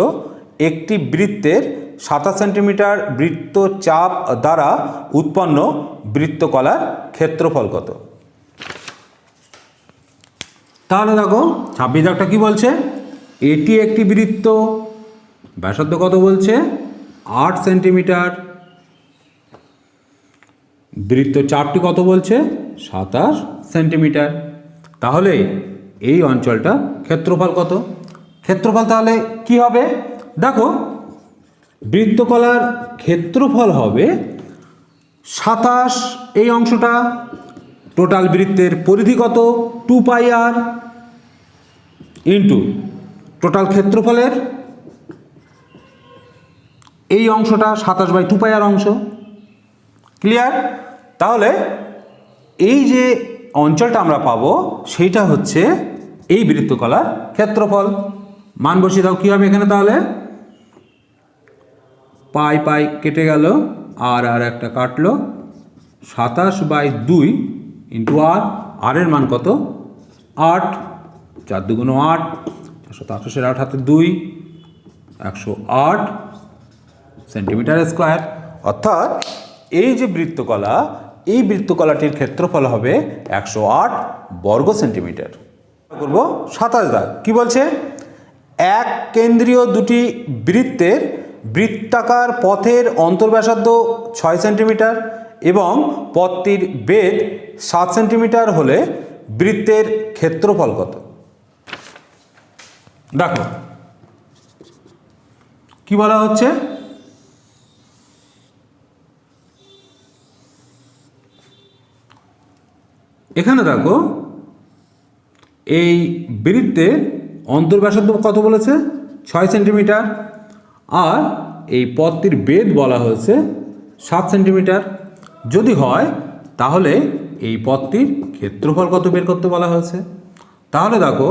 একটি বৃত্তের 27 সেন্টিমিটার বৃত্তচাপ দ্বারা উৎপন্ন বৃত্তকলার ক্ষেত্রফল কত? তাহলে দেখো 26 দাগটা কি বলছে? এটি একটি বৃত্ত, ব্যাসার্ধ কত বলছে? 8 সেন্টিমিটার, বৃত্তচাপটি কত বলছে? 27 সেন্টিমিটার। তাহলে এই অঞ্চলটা ক্ষেত্রফল কত? ক্ষেত্রফল তাহলে কি হবে? দেখো বৃত্তকলার ক্ষেত্রফল হবে 27, এই অংশটা। টোটাল বৃত্তের পরিধি কত? 2 পাই আর ইন্টু টোটাল ক্ষেত্রফলের এই অংশটা 27/2 পাই আর অংশ। ক্লিয়ার? তাহলে এই যে অঞ্চলটা আমরা পাবো সেইটা হচ্ছে এই বৃত্তকলার ক্ষেত্রফল। মান বসিয়ে দাও। কী হবে এখানে? তাহলে পাই পাই কেটে গেল, আর একটা কাটলো, 27/2 ইন্টু আর এর মান কত? 8, 4 দুগুণ 8, 427, 8 হাতে 2, 108 সেন্টিমিটার স্কোয়ার। অর্থাৎ এই যে বৃত্তকলা, এই বৃত্তকলাটির ক্ষেত্রফল হবে 108 বর্গ সেন্টিমিটার। করব 27 দাগ। কি বলছে? এক কেন্দ্রীয় দুটি বৃত্তের বৃত্তাকার পথের অন্তর্ব্যাসার্ধ 6 সেন্টিমিটার এবং পথটির বেধ 7 সেন্টিমিটার হলে বৃত্তের ক্ষেত্রফল কত? দেখো কি বলা হচ্ছে? এখানে দেখো এই বৃত্তের অন্তর্ব্যাসার্ধ কত বলেছে? 6 সেন্টিমিটার, আর এই পথটির বেধ বলা হয়েছে 7 সেন্টিমিটার। যদি হয় তাহলে এই পথটির ক্ষেত্রফল কত বের করতে বলা হয়েছে। তাহলে দেখো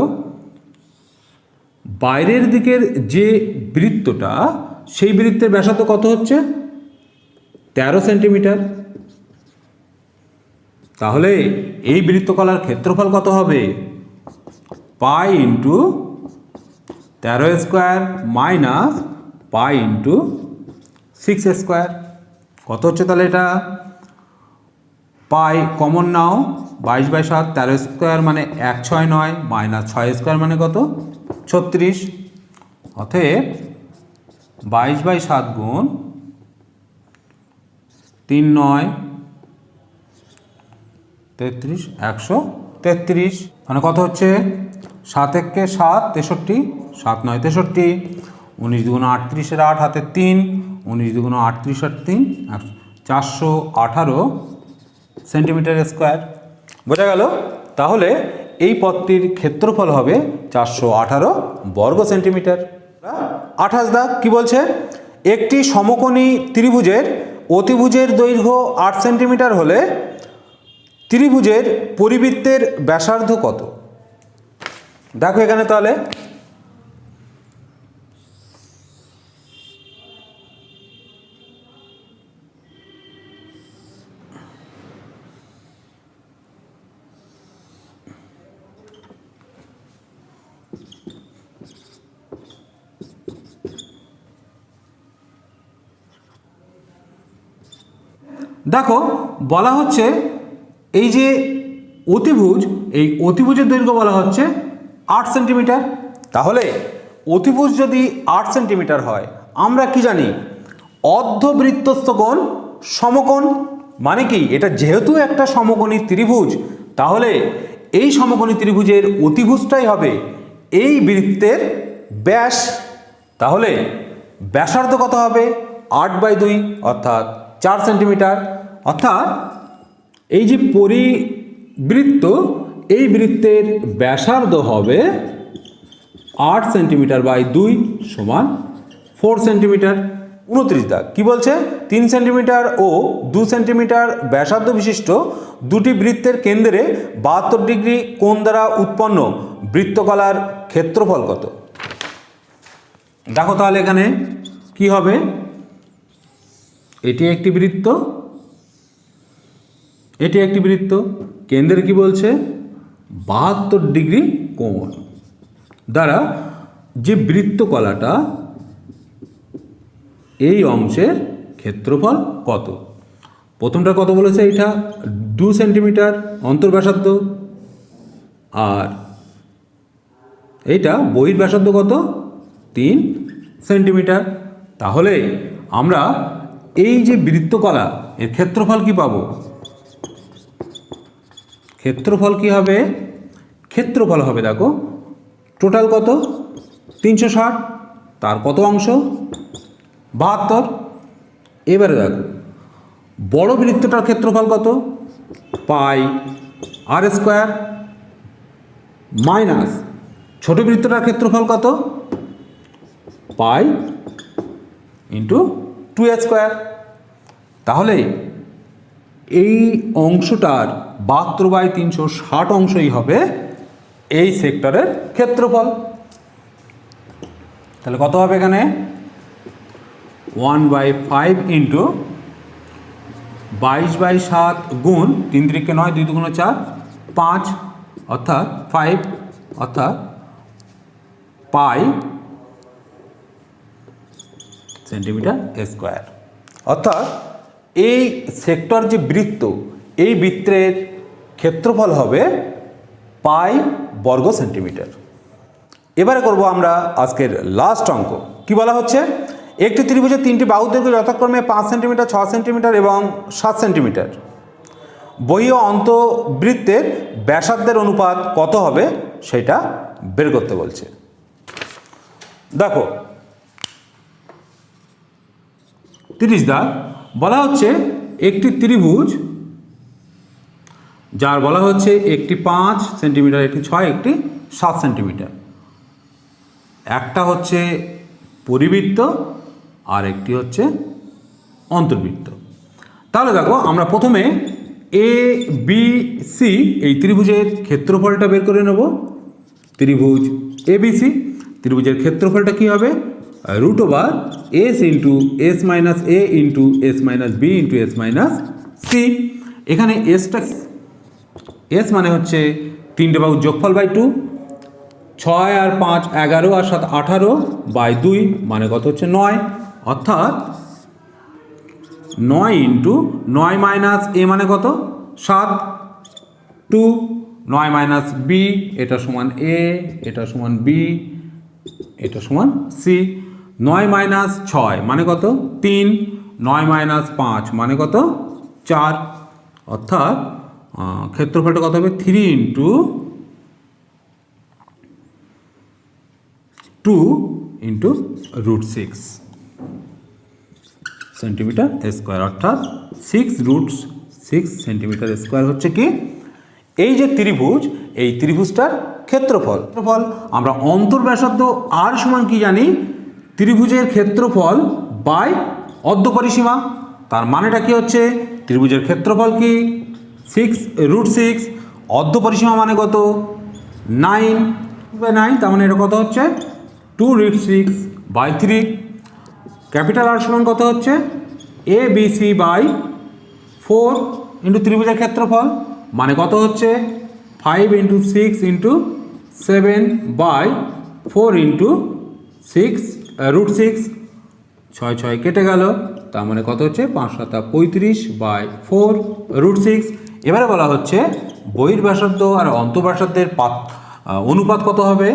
বাইরের দিকের যে বৃত্তটা, সেই বৃত্তের ব্যাসার্ধ কত হচ্ছে? 13 সেন্টিমিটার। তাহলে এই বৃত্তকলার ক্ষেত্রফল কত হবে? Pi into 13 square minus pi into 6 square. কত হচ্ছে তাহলে? এটা পাই কমন নাও, 22/7, 13 স্কোয়ার মানে 169 মাইনাস 6 স্কোয়ার মানে কত? 36। অতএব 22/7 গুণ 3 9 33, 133 মানে কত হচ্ছে? 7 একে 7, 63, 7 9 63, 19 দুগুণ 38, 8 হাতে 3, 19 দুগুণ 38 আর 3, 418 সেন্টিমিটার স্কোয়ার। বোঝা গেল? তাহলে এই পথটির ক্ষেত্রফল হবে 418 বর্গ সেন্টিমিটার। 28 দাগ। কি বলছে? একটি সমকোণী ত্রিভুজের অতিভুজের দৈর্ঘ্য 8 সেন্টিমিটার হলে ত্রিভুজের পরিবৃত্তের ব্যাসার্ধ কত? দেখো এখানে তাহলে দেখো বলা হচ্ছে এই যে অতিভুজ, এই অতিভুজের দৈর্ঘ্য বলা হচ্ছে 8 সেন্টিমিটার। তাহলে অতিভুজ যদি 8 সেন্টিমিটার হয়, আমরা কি জানি অর্ধবৃত্তস্থ কোণ সমকোণ। মানে কি, এটা যেহেতু একটা সমকোণী ত্রিভুজ, তাহলে এই সমকোণী ত্রিভুজের অতিভুজটাই হবে এই বৃত্তের ব্যাস। তাহলে ব্যাসার্ধ কত হবে? 8/2 অর্থাৎ 4 সেন্টিমিটার। অর্থাৎ এই যে পরিবৃত্ত, এই বৃত্তের ব্যাসার্ধ হবে 8 সেন্টিমিটার বাই 2 সমান 4 সেন্টিমিটার। 29 দাগ কি বলছে? 3 সেন্টিমিটার ও 2 সেন্টিমিটার ব্যাসার্ধ বিশিষ্ট দুটি বৃত্তের কেন্দ্রে 72 ডিগ্রি কোণ দ্বারা উৎপন্ন বৃত্তকলার ক্ষেত্রফল কত? দেখো তাহলে এখানে কি হবে, এটি একটি বৃত্ত, এটি একটি বৃত্ত, কেন্দ্রে কি বলছে 72 ডিগ্রি কোণ দ্বারা যে বৃত্তকলাটা, এই অংশের ক্ষেত্রফল কত? প্রথমটা কত বলেছে? এটা 2 সেন্টিমিটার অন্তর্ব্যাসার্ধ, আর এইটা বহির্ব্যাসার্ধ কত? 3 সেন্টিমিটার। তাহলে আমরা এই যে বৃত্তকলা, এর ক্ষেত্রফল কি পাবো? ক্ষেত্রফল কি হবে? ক্ষেত্রফল হবে দেখো টোটাল কত? 360, তার কত অংশ? 72। এবারে দেখো বড় বৃত্তটার ক্ষেত্রফল কত? পাই আর স্কোয়ার মাইনাস ছোট বৃত্তটার ক্ষেত্রফল কত? Pi into 2a square. তাহলে এই অংশটার 72/360 অংশই হবে এই সেক্টরের ক্ষেত্রফল। তাহলে কত হবে এখানে? 1/5 ইন্টু 22/7 গুণ 3 3 9 2 2 4 5 অর্থাৎ 5 অর্থাৎ পাই সেন্টিমিটার স্কোয়ার। অর্থাৎ এই সেক্টর যে বৃত্ত, এই বৃত্তের ক্ষেত্রফল হবে পাই বর্গ সেন্টিমিটার। এবারে করব আমরা আজকের লাস্ট অঙ্ক। কি বলা হচ্ছে? একটি ত্রিভুজের 3টি বাহুর দৈর্ঘ্য যথাক্রমে 5 সেন্টিমিটার, 6 সেন্টিমিটার এবং 7 সেন্টিমিটার। বহি ও অন্তবৃত্তের ব্যাসার্ধের অনুপাত কত হবে সেটা বের করতে বলছে। দেখো 30 দাগ বলা হচ্ছে একটি ত্রিভুজ যার বলা হচ্ছে একটি 5 সেন্টিমিটার, একটি 6, একটি 7 সেন্টিমিটার। একটা হচ্ছে পরিবৃত্ত আর একটি হচ্ছে অন্তর্বৃত্ত। তাহলে দেখো আমরা প্রথমে এ বি সি এই ত্রিভুজের ক্ষেত্রফলটা বের করে নেব। ত্রিভুজ এবিসি, ত্রিভুজের ক্ষেত্রফলটা কি হবে? √s into s minus A into s minus B into s minus C. এখানে এসটা, এস মানে হচ্ছে 3টে বাহুর যোগফল বাই 2, 6 আর 5 11 আর 7 18/2 মানে কত হচ্ছে 9, অর্থাৎ 9 ইন্টু 9 মাইনাস এ মানে কত 7, 2 9 মাইনাস বি, এটা সমান এ, এটা সমান বি, এটা সমান সি। 9 মাইনাস 6 মানে কত 3, 9 মাইনাস 5 মানে কত 4, অর্থাৎ ক্ষেত্রফলটা কত হবে 3 ইন্টু 2 ইন্টু √6 সেন্টিমিটার স্কোয়ার, অর্থাৎ 6√6 সেন্টিমিটার স্কোয়ার হচ্ছে কি এই যে ত্রিভুজ, এই ত্রিভুজটার ক্ষেত্রফল। ক্ষেত্রফল আমরা অন্তর্ব্যাসার্ধ আর সমান কি জানি? ত্রিভুজের ক্ষেত্রফল বাই অর্ধপরিসীমা। তার মানেটা কি হচ্ছে? ত্রিভুজের ক্ষেত্রফল কি 6√6, অর্ধপরিসীমা মানে কত 9/9, তার মানে এটা কত হচ্ছে 2√6/3। ক্যাপিটাল আর সমান কত হচ্ছে ABC/4 ইন্টু ত্রিভুজের ক্ষেত্রফল মানে কত হচ্ছে 5 ইন্টু 6 ইন্টু 7/4 ইন্টু 6√6, 6 6 কেটে গেল, তার মানে কত হচ্ছে 5 7 35/4 √6। এবারে বলা হচ্ছে বহির্ব্যাসার্ধ আর অন্তঃব্যাসার্ধের অনুপাত কত হবে?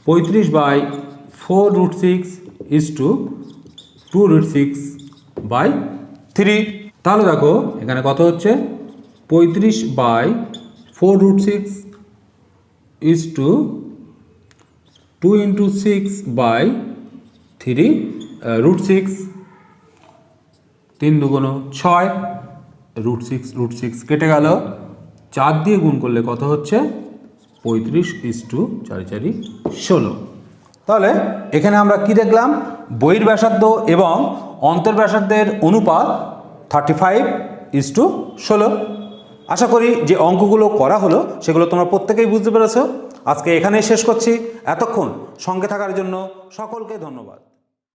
35/4 √6 2/6/3। তাহলে দেখো এখানে কত হচ্ছে 35/4 √6 2 × 6/3 √6। 3 2 6 √6 কেটে গেল। 4 দিয়ে গুণ করলে কত হচ্ছে 35/4 16। তাহলে এখানে আমরা কি দেখলাম? বহির্ব্যাসার্ধ এবং অন্তর্ব্যাসার্ধের অনুপাত 35/16। আশা করি যে অঙ্কগুলো করা হলো সেগুলো তোমরা প্রত্যেকেই বুঝতে পেরেছো। আজকে এখানেই শেষ করছি। এতক্ষণ সঙ্গে থাকার জন্য সকলকে ধন্যবাদ।